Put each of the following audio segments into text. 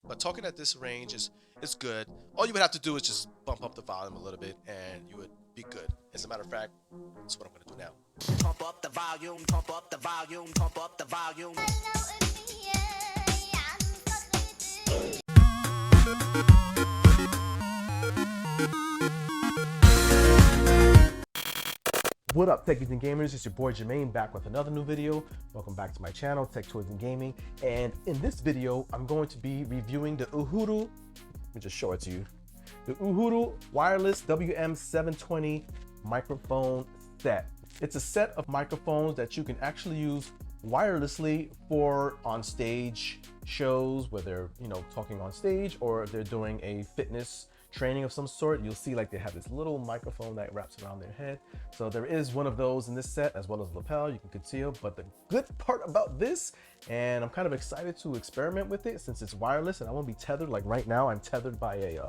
But talking at this range is good. All you would have to do is just bump up the volume a little bit, and you would be good. As a matter of fact, that's what I'm gonna do now. Pump up the volume, pump up the volume, pump up the volume. What up, techies and gamers? It's your boy Jermaine back with another new video. Welcome back to my channel, Tech Toys and Gaming. And in this video, I'm going to be reviewing the Uhuru, let me just show it to you, the Uhuru Wireless WM-720 Microphone set. It's a set of microphones that you can actually use wirelessly for on stage shows, whether they're talking on stage or if they're doing a fitness training of some sort. You'll see like they have this little microphone that wraps around their head. So there is one of those in this set, as well as a lapel you can conceal. But the good part about this, and I'm kind of excited to experiment with it since it's wireless and I won't be tethered. Like right now I'm tethered by a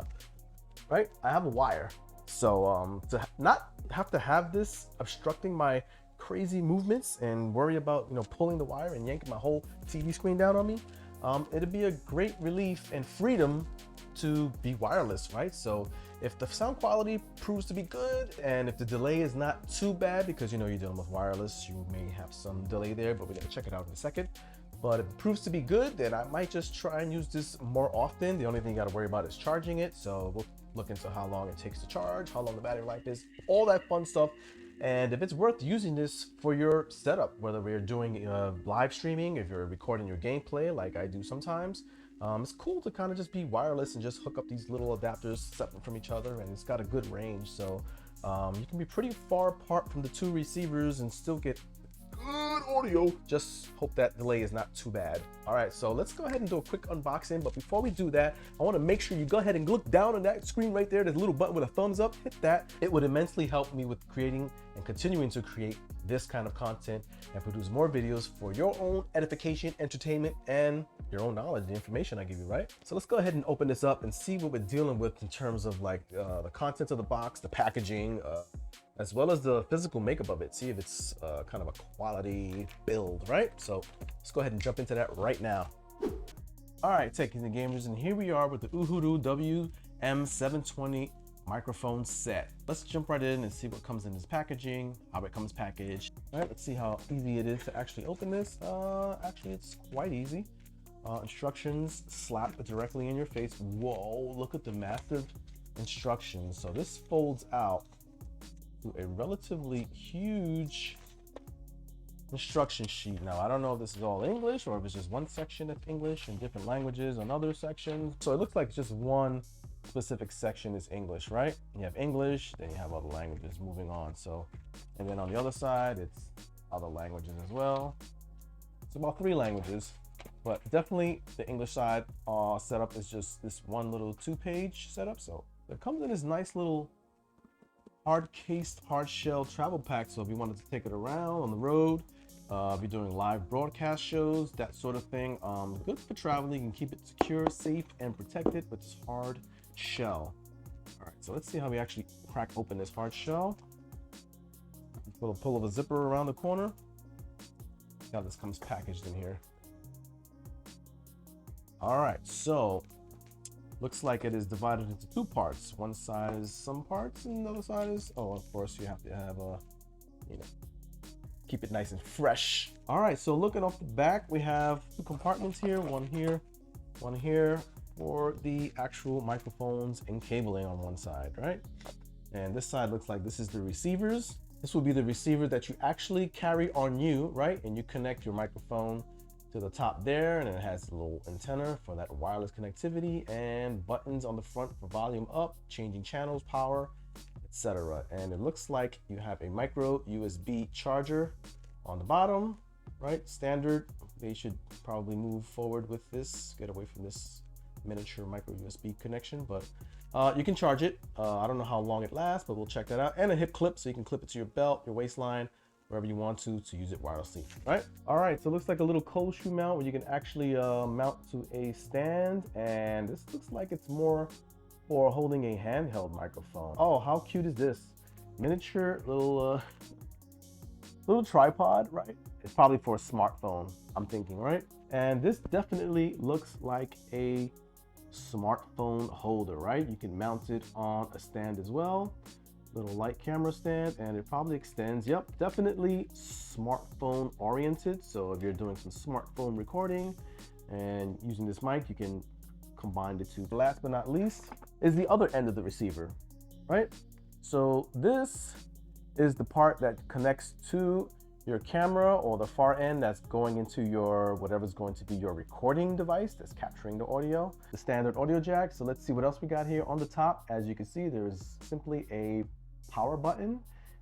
I have a wire. So to not have to have this obstructing my crazy movements and worry about pulling the wire and yanking my whole TV screen down on me, it'd be a great relief and freedom to be wireless, right? So if the sound quality proves to be good and if the delay is not too bad, because you're dealing with wireless, you may have some delay there, but we're gonna check it out in a second. But if it proves to be good, then I might just try and use this more often. The only thing you gotta worry about is charging it. So we'll look into how long it takes to charge, how long the battery life is, all that fun stuff. And if it's worth using this for your setup, whether we're doing live streaming, if you're recording your gameplay like I do sometimes, it's cool to kind of just be wireless and just hook up these little adapters separate from each other, and it's got a good range. So you can be pretty far apart from the two receivers and still get good audio. Just hope that delay is not too bad. All right, so let's go ahead and do a quick unboxing. But before we do that, I want to make sure you go ahead and look down on that screen right there. There's a little button with a thumbs up. Hit that. It would immensely help me with creating and continuing to create this kind of content and produce more videos for your own edification, entertainment, and your own knowledge, the information I give you, right? So let's go ahead and open this up and see what we're dealing with in terms of like the contents of the box, the packaging, as well as the physical makeup of it. See if it's kind of a quality build, right? So let's go ahead and jump into that right now. All right, techies and gamers, and here we are with the Uhuru WM-720 microphone set. Let's jump right in and see what comes in this packaging, how it comes packaged. All right, let's see how easy it is to actually open this. Actually, it's quite easy. Instructions slap directly in your face. Whoa, look at the massive instructions. So this folds out to a relatively huge instruction sheet. Now, I don't know if this is all English or if it's just one section of English and different languages on other sections. So it looks like just one specific section is English, right? You have English, then you have other languages moving on. So, and then on the other side, it's other languages as well. It's about 3 languages, but definitely the English side setup is just this one little 2-page setup. So it comes in this nice little hard-cased, hard-shell travel pack. So if you wanted to take it around on the road, if you're doing live broadcast shows, that sort of thing, good for traveling. You can keep it secure, safe, and protected with this hard shell. All right, so let's see how we actually crack open this hard shell. Little pull of a zipper around the corner. See how this comes packaged in here. All right, so looks like it is divided into 2 parts. One side is some parts and the other side is, oh, of course you have to have keep it nice and fresh. All right, so looking off the back, we have 2 compartments here, one here for the actual microphones and cabling on one side, right? And this side looks like this is the receivers. This will be the receiver that you actually carry on you, right? And you connect your microphone to the top there, and it has a little antenna for that wireless connectivity and buttons on the front for volume up, changing channels, power, etc. And it looks like you have a micro USB charger on the bottom, right? Standard. They should probably move forward with this, get away from this miniature micro USB connection, but you can charge it. I don't know how long it lasts, but we'll check that out. And a hip clip, so you can clip it to your belt, your waistline, wherever you want to use it wirelessly, right? All right, so it looks like a little cold shoe mount where you can actually mount to a stand, and this looks like it's more for holding a handheld microphone. Oh, how cute is this? Miniature little tripod, right? It's probably for a smartphone, I'm thinking, right? And this definitely looks like a smartphone holder, right? You can mount it on a stand as well. Little light camera stand, and it probably extends. Yep, definitely smartphone oriented. So if you're doing some smartphone recording and using this mic, you can combine the two. Last but not least is the other end of the receiver, right? So this is the part that connects to your camera, or the far end that's going into your whatever's going to be your recording device that's capturing the audio. The standard audio jack. So let's see what else we got here on the top. As you can see, there's simply a power button.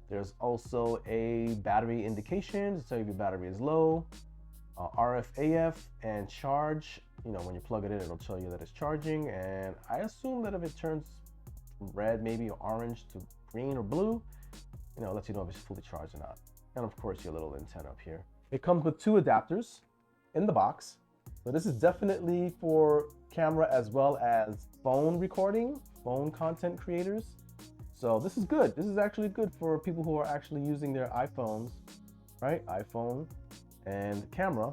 There's also a battery indication to tell you if your battery is low, RF, AF, and charge. You know, when you plug it in, it'll tell you that it's charging. And I assume that if it turns from red, maybe, or orange to green or blue, you know, it lets you know if it's fully charged or not. And of course, your little antenna up here. It comes with 2 adapters in the box. So this is definitely for camera as well as phone recording, phone content creators. So this is good. This is actually good for people who are actually using their iPhones, right? iPhone and camera,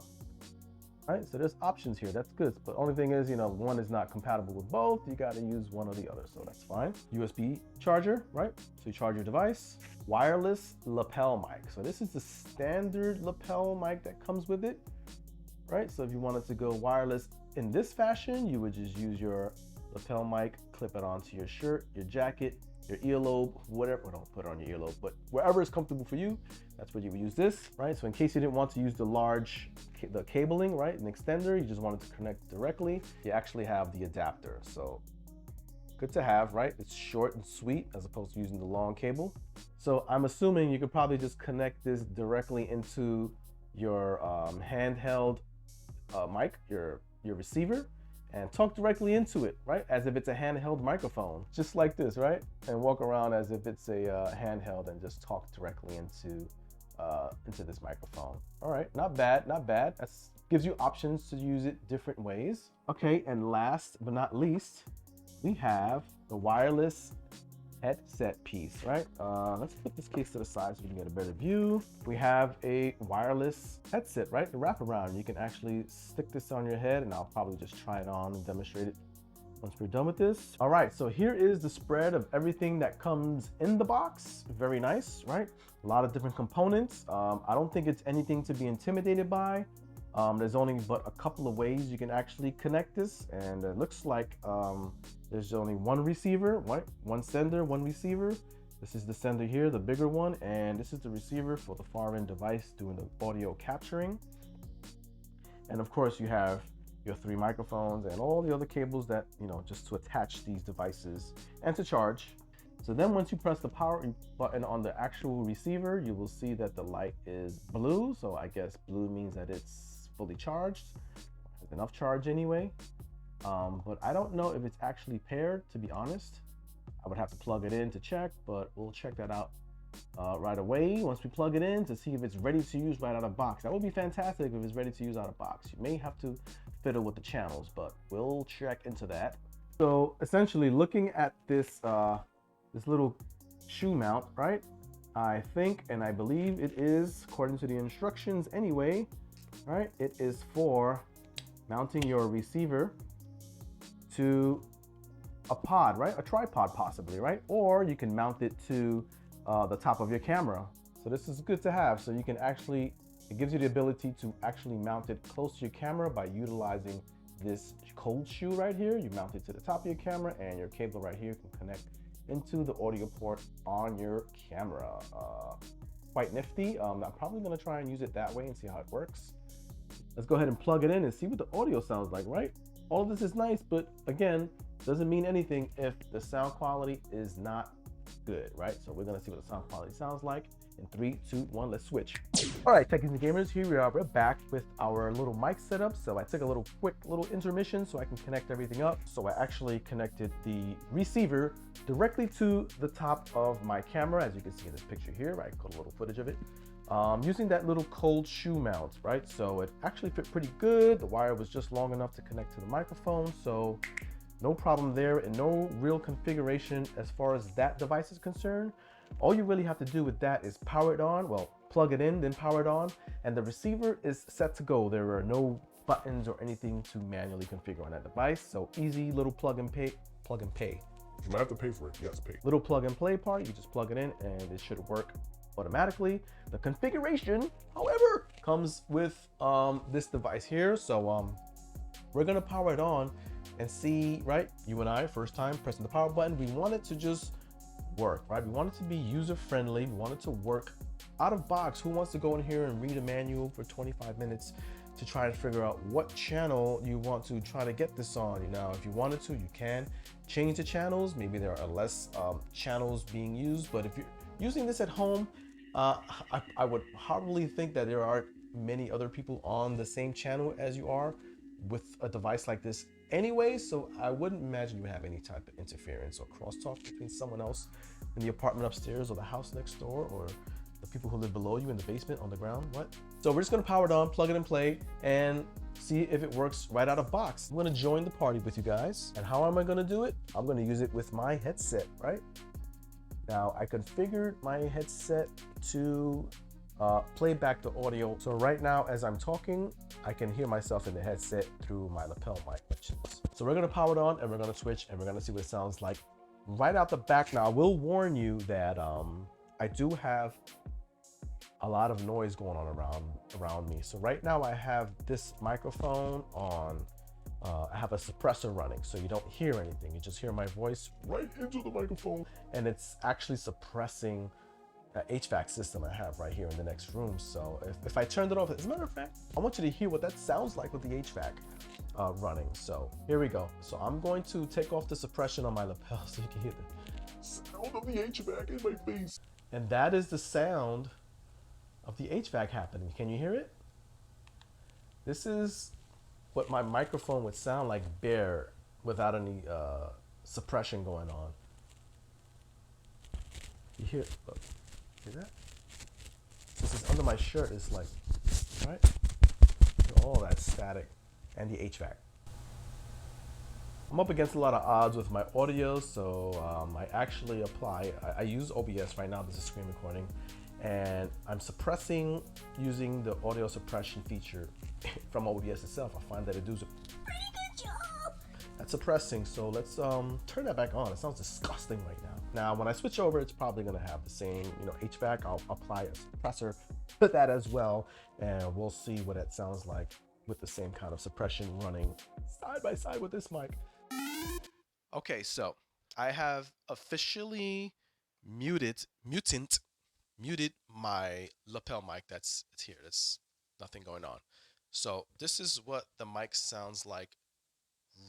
right? So there's options here. That's good. But only thing is, you know, one is not compatible with both. You got to use one or the other. So that's fine. USB charger, right? So you charge your device. Wireless lapel mic. So this is the standard lapel mic that comes with it, right? So if you wanted to go wireless in this fashion, you would just use your lapel mic, clip it onto your shirt, your jacket, your earlobe, whatever. Well, don't put it on your earlobe, but wherever is comfortable for you, that's where you would use this, right? So in case you didn't want to use the cabling, right, an extender, you just wanted to connect directly, you actually have the adapter. So good to have, right? It's short and sweet as opposed to using the long cable. So I'm assuming you could probably just connect this directly into your handheld mic, your receiver, and talk directly into it, right? As if it's a handheld microphone, just like this, right? And walk around as if it's a handheld and just talk directly into this microphone. All right, not bad, not bad. That gives you options to use it different ways. Okay, and last but not least, we have the wireless headset piece, right? Let's put this case to the side so we can get a better view. We have a wireless headset, right? The wraparound. You can actually stick this on your head, and I'll probably just try it on and demonstrate it once we're done with this. All right, so here is the spread of everything that comes in the box. Very nice, right? A lot of different components. I don't think it's anything to be intimidated by. There's only but a couple of ways you can actually connect this, and it looks like there's only one receiver, right? One sender, one receiver. This is the sender here, the bigger one, and this is the receiver for the far end device doing the audio capturing. And of course, you have your 3 microphones and all the other cables that, you know, just to attach these devices and to charge. So then once you press the power button on the actual receiver, you will see that the light is blue. So I guess blue means that it's fully charged, has enough charge anyway. But I don't know if it's actually paired, to be honest. I would have to plug it in to check, but we'll check that out right away once we plug it in to see if it's ready to use right out of box. That would be fantastic if it's ready to use out of box. You may have to fiddle with the channels, but we'll check into that. So essentially looking at this, this little shoe mount, right? I think, and I believe it is, according to the instructions anyway, right? It is for mounting your receiver to a pod, right? A tripod possibly, right? Or you can mount it to the top of your camera. So this is good to have. So you can actually, it gives you the ability to actually mount it close to your camera by utilizing this cold shoe right here. You mount it to the top of your camera, and your cable right here can connect into the audio port on your camera. Quite nifty. I'm probably gonna try and use it that way and see how it works. Let's go ahead and plug it in and see what the audio sounds like, right? All of this is nice, but again, doesn't mean anything if the sound quality is not good, right? So we're gonna see what the sound quality sounds like. In 3, 2, 1, let's switch. All right, techies and gamers, here we are. We're back with our little mic setup. So I took a quick little intermission so I can connect everything up. So I actually connected the receiver directly to the top of my camera, as you can see in this picture here. I got a little footage of it. Using that little cold shoe mount, right? So it actually fit pretty good. The wire was just long enough to connect to the microphone, so no problem there, and no real configuration as far as that device is concerned. All you really have to do with that is power it on, well, plug it in, then power it on, and the receiver is set to go. There are no buttons or anything to manually configure on that device. So easy little plug and pay. You might have to pay for it. Yes, pay. Little plug and play part. You just plug it in and it should work automatically. The configuration, however, comes with this device here. So we're gonna power it on and see, right? You and I, first time pressing the power button, we want it to just work, right? We want it to be user-friendly. We want it to work out of box. Who wants to go in here and read a manual for 25 minutes to try to figure out what channel you want to try to get this on? Now, if you wanted to, you can change the channels. Maybe there are less channels being used, but if you're using this at home, I would probably think that there are many other people on the same channel as you are with a device like this anyway, so I wouldn't imagine you would have any type of interference or crosstalk between someone else in the apartment upstairs or the house next door or the people who live below you in the basement on the ground. What? So we're just gonna power it on, plug it and play, and see if it works right out of box. I'm gonna join the party with you guys. And how am I gonna do it? I'm gonna use it with my headset, right? Now I configured my headset to play back the audio. So right now, as I'm talking, I can hear myself in the headset through my lapel mic. So we're gonna power it on and we're gonna switch and we're gonna see what it sounds like right out the back. Now I will warn you that I do have a lot of noise going on around me. So right now I have this microphone on. I have a suppressor running, so you don't hear anything. You just hear my voice right into the microphone, and it's actually suppressing HVAC system I have right here in the next room. So if I turned it off, as a matter of fact, I want you to hear what that sounds like with the HVAC running. So here we go. So I'm going to take off the suppression on my lapel so you can hear the sound of the HVAC in my face. And that is the sound of the HVAC happening. Can you hear it? This is what my microphone would sound like bare without any suppression going on. You hear, look, hear that? This is under my shirt, it's like, right? All that static and the HVAC. I'm up against a lot of odds with my audio, so I actually I use OBS right now. This is screen recording, and I'm suppressing using the audio suppression feature from OBS itself. I find that it does a pretty good job at suppressing. So let's turn that back on. It sounds disgusting right now. Now, when I switch over, it's probably gonna have the same, HVAC. I'll apply a suppressor to that as well, and we'll see what it sounds like with the same kind of suppression running side by side with this mic. Okay, so I have officially muted my lapel mic that's here. There's nothing going on. So this is what the mic sounds like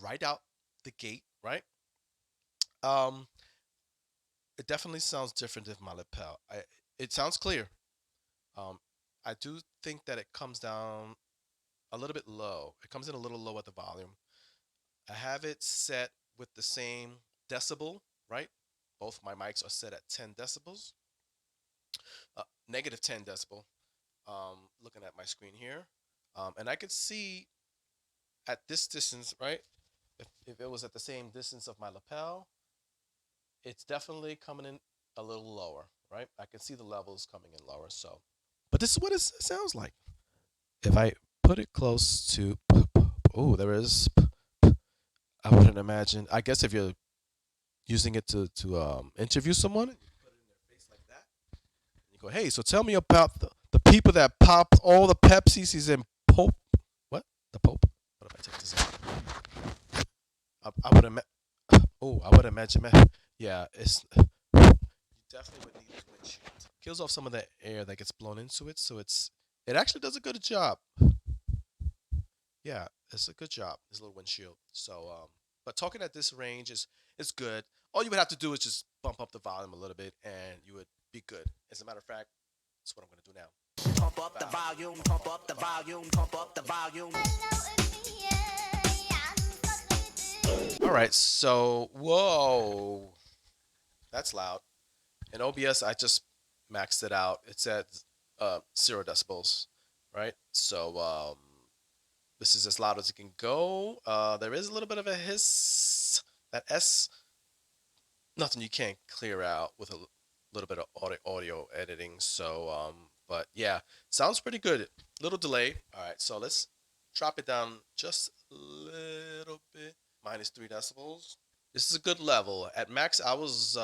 right out the gate, right? It definitely sounds different than my lapel. It sounds clear. I do think that it comes down a little bit low. It comes in a little low at the volume. I have it set with the same decibel, right? Both my mics are set at 10 decibels, negative 10 decibel. Looking at my screen here. And I could see at this distance, right? If it was at the same distance of my lapel, it's definitely coming in a little lower, right? I can see the levels coming in lower. So, but this is what it sounds like. If I put it close to, oh, there is. I wouldn't imagine. I guess if you're using it to interview someone, you put it in their face like that. And you go, hey, so tell me about the people that pop all the Pepsis and Pope. What? The Pope? What if I take this out? I would imagine. Oh, I would imagine. Yeah, it's. You definitely would need this windshield. Kills off some of the air that gets blown into it, so it actually does a good job. Yeah, it's a good job. This little windshield. So, but talking at this range is good. All you would have to do is just bump up the volume a little bit, and you would be good. As a matter of fact, that's what I'm gonna do now. Pump up the volume. Pump up the volume. Pump up the volume. All right. So, whoa, that's loud. In OBS, I just maxed it out. It's at 0 decibels, right? So, this is as loud as it can go. There is a little bit of a hiss. That S, nothing you can't clear out with a little bit of audio editing. So, but yeah, sounds pretty good. Little delay. All right, so let's drop it down just a little bit, minus 3 decibels. This is a good level. At max, I was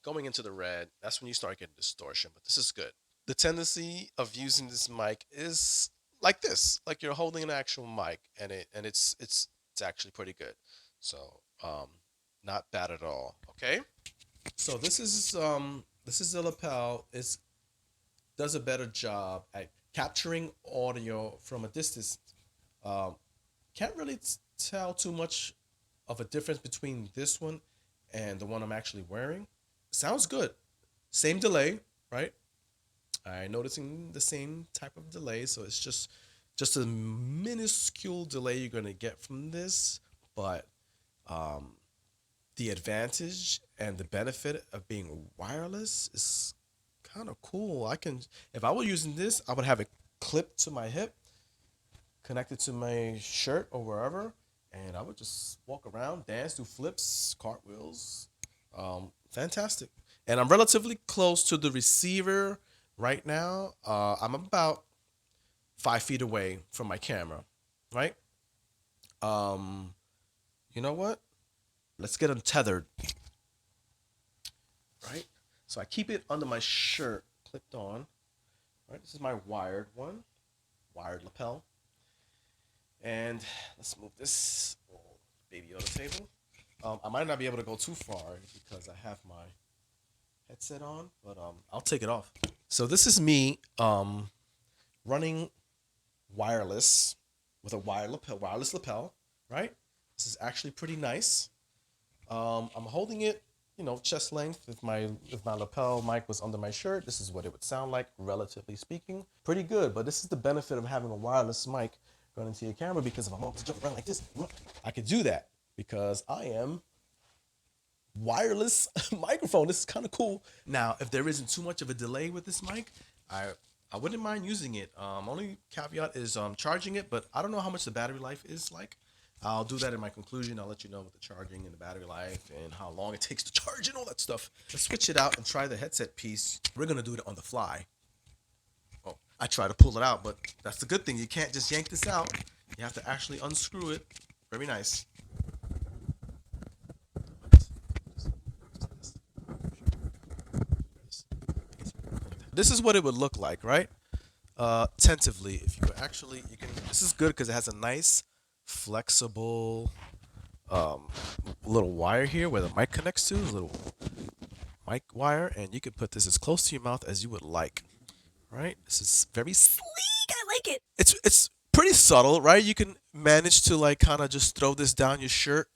going into the red. That's when you start getting distortion, but this is good. The tendency of using this mic is like this, like you're holding an actual mic, and it's actually pretty good. So not bad at all. Okay, so this is the lapel. It does a better job at capturing audio from a distance. Um, can't really tell too much of a difference between this one and the one I'm actually wearing. Sounds good. Same delay, right? I'm noticing the same type of delay, so it's just a minuscule delay you're gonna get from this, but um, the advantage and the benefit of being wireless is kind of cool. I can, if I were using this, I would have it clipped to my hip, connected to my shirt or wherever, and I would just walk around, dance, do flips, cartwheels. Fantastic. And I'm relatively close to the receiver right now. I'm about 5 feet away from my camera, right? Um, you know what? Let's get untethered, right? So I keep it under my shirt, clipped on. Right, this is my wired one, wired lapel. And let's move this little baby on the table. I might not be able to go too far because I have my headset on, but I'll take it off. So this is me running wireless with a wireless lapel, right? This is actually pretty nice. I'm holding it, chest length. If my lapel mic was under my shirt, this is what it would sound like, relatively speaking. Pretty good, but this is the benefit of having a wireless mic going into your camera, because if I want to jump around like this, I could do that because I am wireless microphone. This is kind of cool. Now, if there isn't too much of a delay with this mic, I wouldn't mind using it. Only caveat is charging it, but I don't know how much the battery life is like. I'll do that in my conclusion. I'll let you know with the charging and the battery life and how long it takes to charge and all that stuff. Let's switch it out and try the headset piece. We're gonna do it on the fly. Oh, I try to pull it out, but that's the good thing. You can't just yank this out. You have to actually unscrew it. Very nice. This is what it would look like, right? Tentatively, if you actually, you can. This is good because it has a nice, flexible um, little wire here where the mic connects to, a little mic wire, and you can put this as close to your mouth as you would like, right? This is very sleek. I like it. It's pretty subtle, right? You can manage to like kind of just throw this down your shirt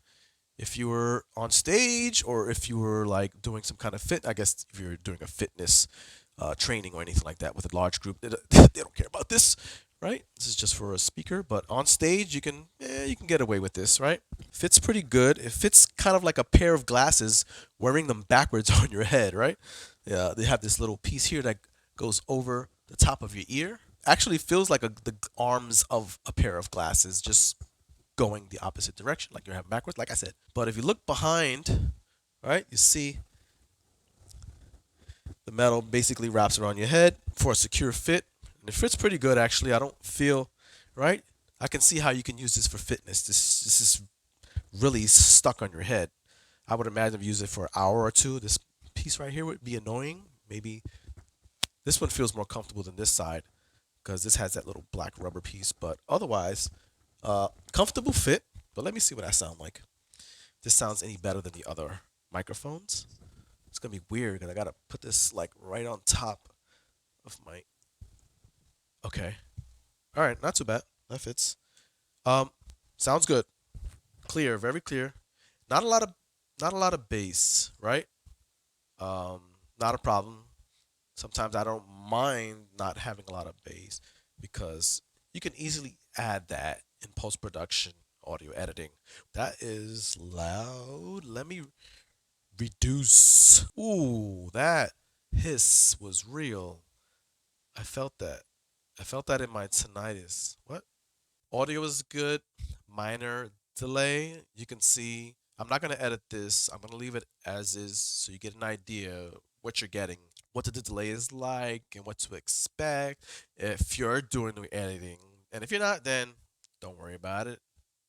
if you were on stage, or if you were like doing some kind of fit. I guess if you're doing a fitness training or anything like that with a large group, they don't care about this, right? This is just for a speaker, but on stage you can get away with this, right? Fits pretty good. It fits kind of like a pair of glasses wearing them backwards on your head, right? Yeah, they have this little piece here that goes over the top of your ear. Actually feels like the arms of a pair of glasses, just going the opposite direction, like you're having backwards, like I said. But if you look behind, right, you see the metal basically wraps around your head for a secure fit. And it fits pretty good, actually. I don't feel, right? I can see how you can use this for fitness. This is really stuck on your head. I would imagine if you use it for an hour or two, this piece right here would be annoying. Maybe this one feels more comfortable than this side because this has that little black rubber piece. But otherwise, comfortable fit. But let me see what I sound like. If this sounds any better than the other microphones. It's gonna be weird because I gotta put this like right on top of my. Okay. All right, not too bad. That fits. Um, sounds good. Clear, very clear. Not a lot of, not a lot of bass, right? Um, not a problem. Sometimes I don't mind not having a lot of bass because you can easily add that in post production, audio editing. That is loud. Let me reduce. Ooh, that hiss was real. I felt that. I felt that in my tinnitus. What? Audio is good. Minor delay. You can see. I'm not gonna edit this. I'm gonna leave it as is so you get an idea what you're getting, what the delay is like, and what to expect if you're doing the editing. And if you're not, then Don't worry about it.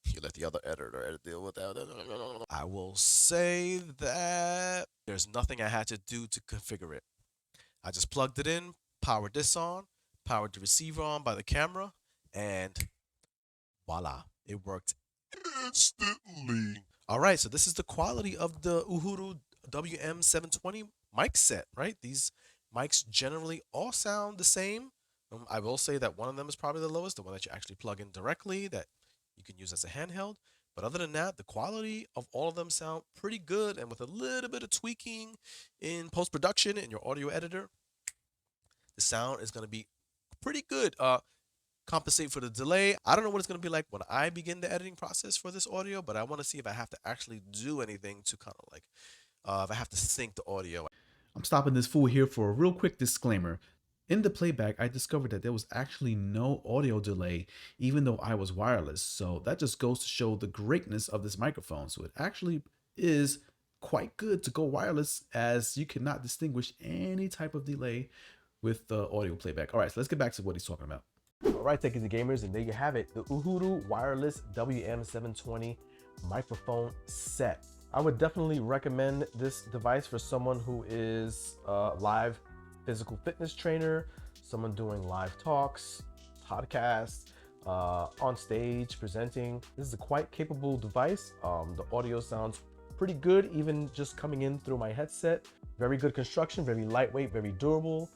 You let the other editor deal with that. I will say that there's nothing I had to do to configure it. I just plugged it in, powered this on, powered the receiver on by the camera, and voila, it worked Instantly. all right. So this is the quality of the Uhuru WM-720 mic set, right? These mics generally all sound the same. I will say that one of them is probably the lowest, the one that you actually plug in directly that you can use as a handheld. But other than that, the quality of all of them sound pretty good. And with a little bit of tweaking in post-production in your audio editor, the sound is going to be pretty good. Compensate for the delay. I don't know what it's going to be like when I begin the editing process for this audio, but I want to see if I have to actually do anything to kind of like, if I have to sync the audio. I'm stopping this fool here for a real quick disclaimer. In the playback, I discovered that there was actually no audio delay, even though I was wireless. So that just goes to show the greatness of this microphone. So it actually is quite good to go wireless, as you cannot distinguish any type of delay with the audio playback. All right, so let's get back to what he's talking about. All right, techies and gamers, and there you have it, the Uhuru Wireless WM-720 microphone set. I would definitely recommend this device for someone who is a live physical fitness trainer, someone doing live talks, podcasts, on stage, presenting. This is a quite capable device. The audio sounds pretty good, even just coming in through my headset. Very good construction, very lightweight, very durable.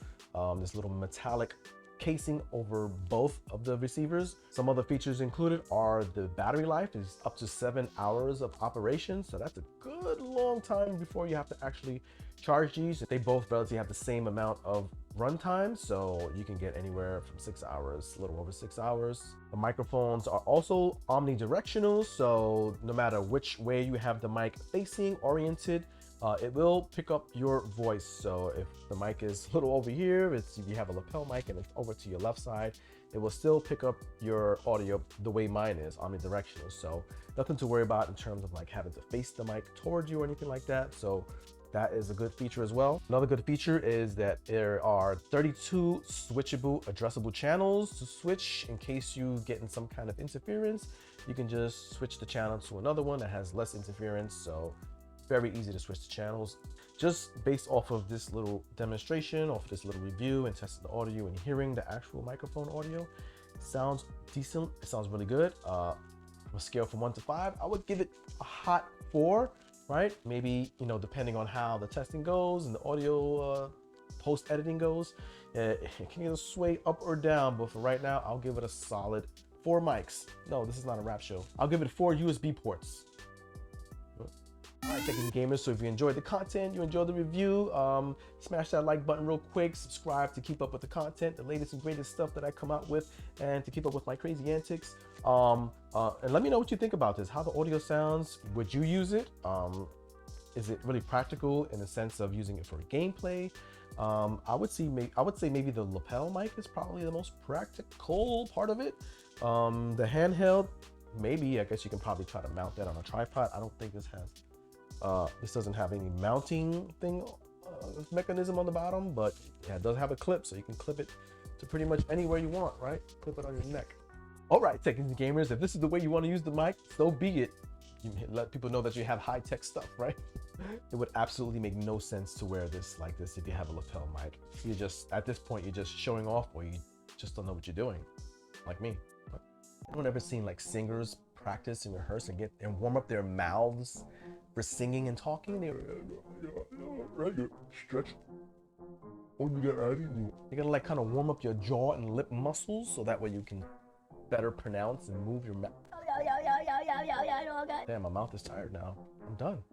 This little metallic casing over both of the receivers. Some other features included are the battery life is up to 7 hours of operation. So that's a good long time before you have to actually charge these. They both relatively have the same amount of runtime, so you can get anywhere from 6 hours, a little over 6 hours. The microphones are also omnidirectional, so no matter which way you have the mic facing, oriented, it will pick up your voice. So if the mic is a little over here, if you have a lapel mic and it's over to your left side, it will still pick up your audio the way mine is, omnidirectional. So nothing to worry about in terms of like having to face the mic towards you or anything like that. So that is a good feature as well. Another good feature is that there are 32 switchable addressable channels to switch in case you get in some kind of interference. You can just switch the channel to another one that has less interference. So very easy to switch the channels. Just based off of this little demonstration, off this little review and testing the audio and hearing the actual microphone audio, sounds decent. It sounds really good. On a scale from 1 to 5, I would give it a hot 4, right? Maybe, you know, depending on how the testing goes and the audio post editing goes, it can either sway up or down, but for right now, I'll give it a solid 4 mics. No, this is not a rap show. I'll give it 4 USB ports. All right, techies and gamers, so if you enjoyed the content, you enjoyed the review, smash that like button real quick, subscribe to keep up with the content, the latest and greatest stuff that I come out with, and to keep up with my crazy antics. And let me know what you think about this, how the audio sounds. Would you use it? Is it really practical in the sense of using it for gameplay? I would say maybe the lapel mic is probably the most practical part of it. The handheld, maybe, I guess you can probably try to mount that on a tripod. I don't think this doesn't have any mounting thing mechanism on the bottom, but yeah, it does have a clip, so you can clip it to pretty much anywhere you want, right? Clip it on your neck. All right, techies and gamers, if this is the way you want to use the mic, so be it. You let people know that you have high-tech stuff, right? It would absolutely make no sense to wear this like this if you have a lapel mic. You just, at this point, you're just showing off, or you just don't know what you're doing, like me. Anyone ever seen like singers practice and rehearse and warm up their mouths for singing and talking? Right, you stretch. Oh, you got adding. You gotta like kind of warm up your jaw and lip muscles so that way you can better pronounce and move your mouth. Damn, my mouth is tired now. I'm done.